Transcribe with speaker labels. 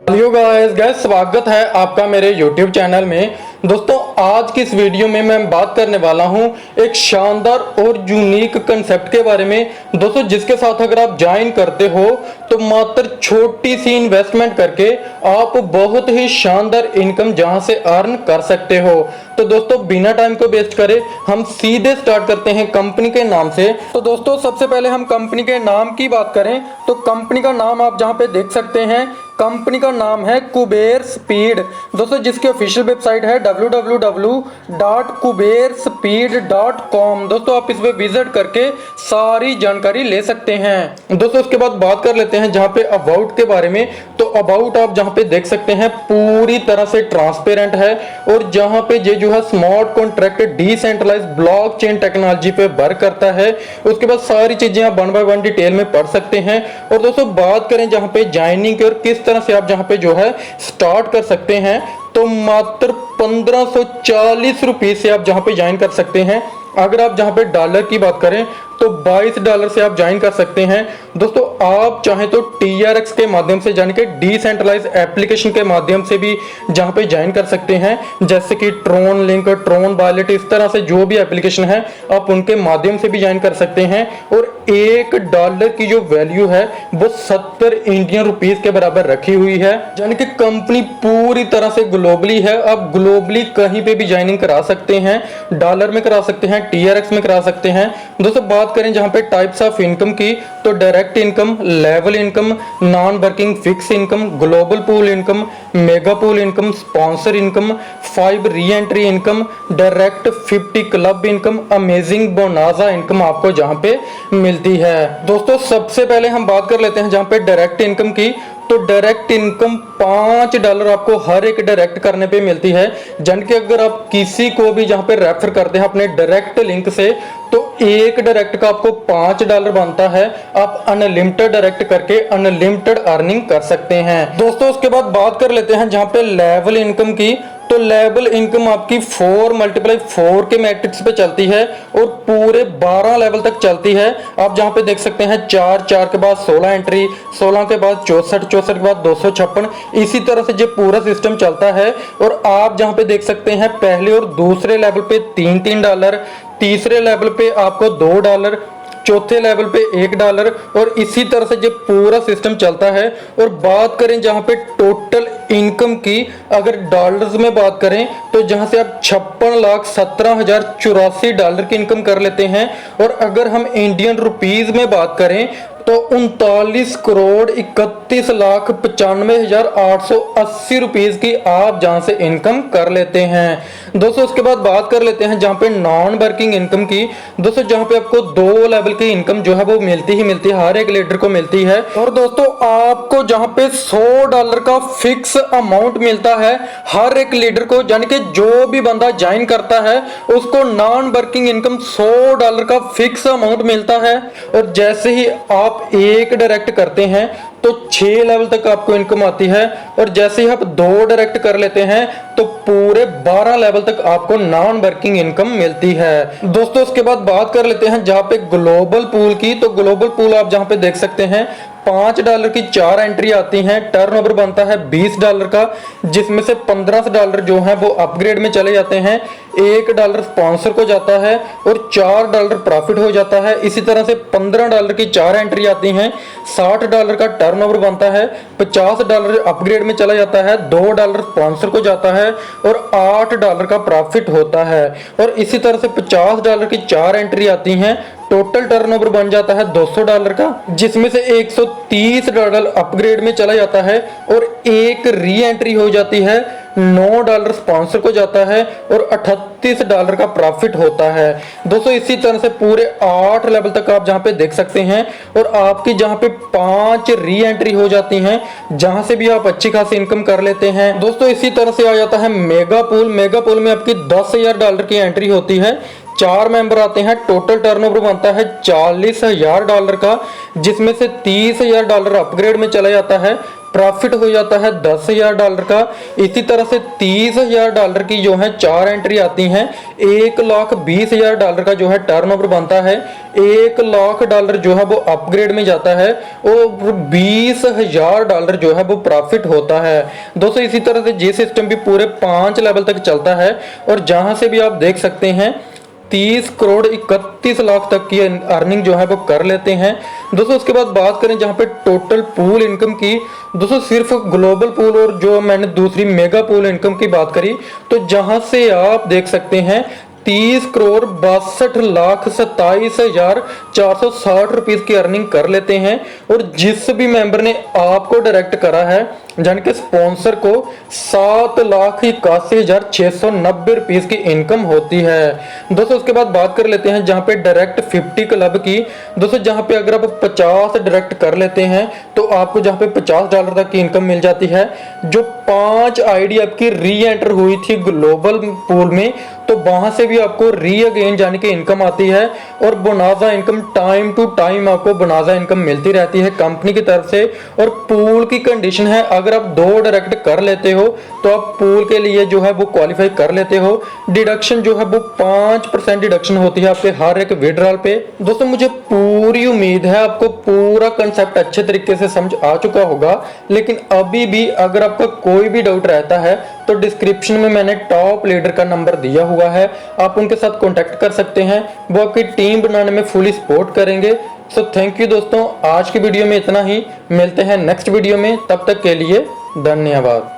Speaker 1: Hello guys स्वागत है आपका मेरे YouTube चैनल में। दोस्तों आज की इस वीडियो में मैं बात करने वाला हूं एक शानदार और यूनिक कंसेप्ट के बारे में। दोस्तों जिसके साथ अगर आप ज्वाइन करते हो तो मात्र छोटी सी इन्वेस्टमेंट करके आप बहुत ही शानदार इनकम जहां से अर्न कर सकते हो। तो दोस्तों बिना टाइम को वेस्ट करे हम सीधे स्टार्ट करते हैं कंपनी के नाम से। तो दोस्तों सबसे पहले हम कंपनी के नाम की बात करें तो कंपनी का नाम आप जहां पे देख सकते हैं, कंपनी का नाम है कुबेर स्पीड। दोस्तों जिसकी ऑफिशियल वेबसाइट है www.kuberspeed.com। दोस्तों आप इस पे विजिट करके सारी जानकारी ले सकते हैं। दोस्तों उसके बाद बात कर लेते हैं जहां पे अबाउट के बारे में। तो अबाउट आप जहां पे देख सकते हैं पूरी तरह से ट्रांसपेरेंट है और जहां पे ये जो है smart contract decentralise blockchain technology पे वर्क करता है। उसके बाद सारी चीजें आप वन बाय वन डिटेल में पढ़ सकते हैं। और दोस्तों बात करें जहां पे ज्वाइनिंग की और किस तरह से आप जहां पे जो है स्टार्ट कर सकते हैं तो मात्र 1540 रुपए से आप जहां पे ज्वाइन कर सकते हैं। अगर आप जहां पे डॉलर की बात करें तो $22 से आप ज्वाइन कर सकते हैं। दोस्तों आप चाहें तो TRX के माध्यम से यानी कि डिसेंट्रलाइज एप्लीकेशन के माध्यम से भी जहां पे ज्वाइन कर सकते हैं, जैसे कि ट्रोन लिंक, ट्रोन वॉलेट, इस तरह से जो भी एप्लीकेशन है आप उनके माध्यम से भी ज्वाइन कर सकते हैं। और $1 की जो वैल्यू है वो 70 इंडियन रुपीज के बराबर रखी हुई है। यानी कि कंपनी पूरी तरह से ग्लोबली है। आप ग्लोबली कहीं पे भी ज्वाइनिंग करा सकते हैं, डॉलर में करा सकते हैं, TRX में करा सकते हैं। दोस्तों बात करें जहां पे टाइप्स ऑफ इनकम की तो direct income, level income, non working fix income, global pool income, mega pool income, sponsor income, 5 re entry income, direct 50 club income, amazing bonanza income आपको जहां पे मिलती है। दोस्तों सबसे पहले हम बात कर लेते हैं जहां पे डायरेक्ट इनकम की। तो डायरेक्ट इनकम $5 आपको हर एक डायरेक्ट करने पे मिलती है। जन के अगर आप किसी को भी जहां पे रेफर करते हैं अपने डायरेक्ट लिंक से तो एक डायरेक्ट का आपको $5 बनता है। आप अनलिमिटेड डायरेक्ट करके अनलिमिटेड अर्निंग कर सकते हैं। दोस्तों उसके बाद बात कर लेते हैं जहां पे लेवल इनकम की। तो लेवल इनकम आपकी 4 × 4 के मैट्रिक्स पे चलती है और पूरे 12 लेवल तक चलती है। आप जहां पे देख सकते हैं 4 के बाद 16 एंट्री, 16 के बाद 64 के बाद 256, इसी तरह से जो पूरा सिस्टम चलता है। और आप जहां पे देख सकते हैं पहले और दूसरे लेवल पे $3 तीसरे लेवल पे आपको $2, चौथे लेवल पे $1 और इसी तरह से जो पूरा सिस्टम चलता है। और बात करें जहां पे टोटल इनकम की, अगर डॉलर्स में बात करें तो जहां से आप $56,17,084 की इनकम कर लेते हैं। और अगर हम इंडियन रुपीज में बात करें तो 39,31,95,880 रुपीज की आप जहां से इनकम कर लेते हैं। दोस्तों उसके बाद बात कर लेते हैं जहां पे नॉन वर्किंग इनकम की। दोस्तों जहां पे आपको 2 लेवल की इनकम जो है वो मिलती ही मिलती है, हर एक लीडर को मिलती है। और दोस्तों आपको जहां पे $100 का फिक्स अमाउंट मिलता है हर एक लीडर को, यानी कि जो भी बंदा ज्वाइन करता है उसको नॉन वर्किंग इनकम $100 का फिक्स अमाउंट मिलता है। और जैसे ही आप एक डायरेक्ट करते हैं तो 6 लेवल तक आपको इनकम आती है। और जैसे ही आप 2 डायरेक्ट कर लेते हैं तो पूरे 12 लेवल तक आपको नॉन वर्किंग इनकम मिलती है। दोस्तों उसके बाद बात कर लेते हैं जहां पे ग्लोबल पूल की। तो ग्लोबल पूल आप जहां पे देख सकते हैं $5 की 4 एंट्री आती हैं, टर्नओवर बनता है $20 का, जिसमें से $15 जो है वो अपग्रेड में चले जाते हैं, $1 स्पॉन्सर को जाता है और $4 प्रॉफिट हो जाता है। इसी तरह से $15 की 4 एंट्री आती हैं, $60 का टर्नओवर बनता है, $50 अपग्रेड में चला जाता है, $2 स्पॉन्सर को जाता है और $8 का प्रॉफिट होता है। और इसी तरह से $50 की 4 एंट्री आती हैं, टोटल टर्नओवर बन जाता है $200 का, जिसमें से $130 अपग्रेड में चला जाता है और एक री एंट्री हो जाती है, $9 स्पॉन्सर को जाता है और $38 का प्रॉफिट होता है। दोस्तों इसी तरह से पूरे 8 लेवल तक आप जहां पे देख सकते हैं। और आपकी जहां पे 5 री एंट्री हो जाती हैं, जहां से भी आप अच्छी खासी इनकम कर लेते हैं। दोस्तों इसी तरह से आ जाता है मेगा पूल। मेगा पूल में आपकी $10,000 की एंट्री होती है, 4 मेंबर आते हैं, टोटल टर्नओवर बनता है $40,000 का, जिसमें से $30,000 अपग्रेड में चला जाता है, प्रॉफिट हो जाता है $10,000 का। इसी तरह से $30,000 की जो है 4 एंट्री आती हैं, $1,20,000 का जो है टर्नओवर बनता है, $1,00,000 जो है वो अपग्रेड में जाता है और $20,000 जो है वो प्रॉफिट होता है। दोस्तों इसी तरह से ये सिस्टम भी पूरे 5 लेवल तक चलता है और जहां से भी आप देख सकते हैं 30 करोड़ 31 लाख तक की अर्निंग जो है वो कर लेते हैं। दोस्तों उसके बाद बात करें जहां पे टोटल पूल इनकम की, दोस्तों सिर्फ ग्लोबल पूल और जो मैंने दूसरी मेगा पूल इनकम की बात करी, तो जहां से आप देख सकते हैं 30 करोड़ 62,27,460 रुपीज की अर्निंग कर लेते हैं। और जिस भी मेंबर ने आपको डायरेक्ट करा है यानी कि स्पॉन्सर को 7,81,690 रुपीज की इनकम होती है। दोस्तों उसके बाद बात कर लेते हैं जहां पे डायरेक्ट 50 क्लब की। दोस्तों जहां पे अगर आप 50 डायरेक्ट कर लेते हैं तो आपको जहां पे $50 तक की इनकम मिल जाती है। जो 5 आईडी आपकी री एंटर हुई थी ग्लोबल पूल में, तो वहां से भी आपको री अगेन यानी कि इनकम आती है और bonanza income time to time आपको बोनाजा इनकम मिलती रहती है कंपनी की तरफ से। और पूल की कंडीशन है, अगर आप 2 डायरेक्ट कर लेते हो तो आप पूल के लिए जो है वो क्वालिफाई कर लेते हो। डिडक्शन जो है वो 5% डिडक्शन होती है आपके हर एक विड्रॉल पे। दोस्तों मुझे पूरी उम्मीद है आपको पूरा कंसेप्ट अच्छे तरीके से समझ आ चुका होगा, लेकिन अभी भी अगर आपका कोई भी डाउट रहता है तो डिस्क्रिप्शन में मैंने टॉप लीडर का नंबर दिया हुआ है, आप उनके साथ कांटेक्ट कर सकते हैं, वो आपकी टीम बनाने में फुली सपोर्ट करेंगे। सो थैंक यू दोस्तों, आज की वीडियो में इतना ही, मिलते हैं नेक्स्ट वीडियो में, तब तक के लिए धन्यवाद।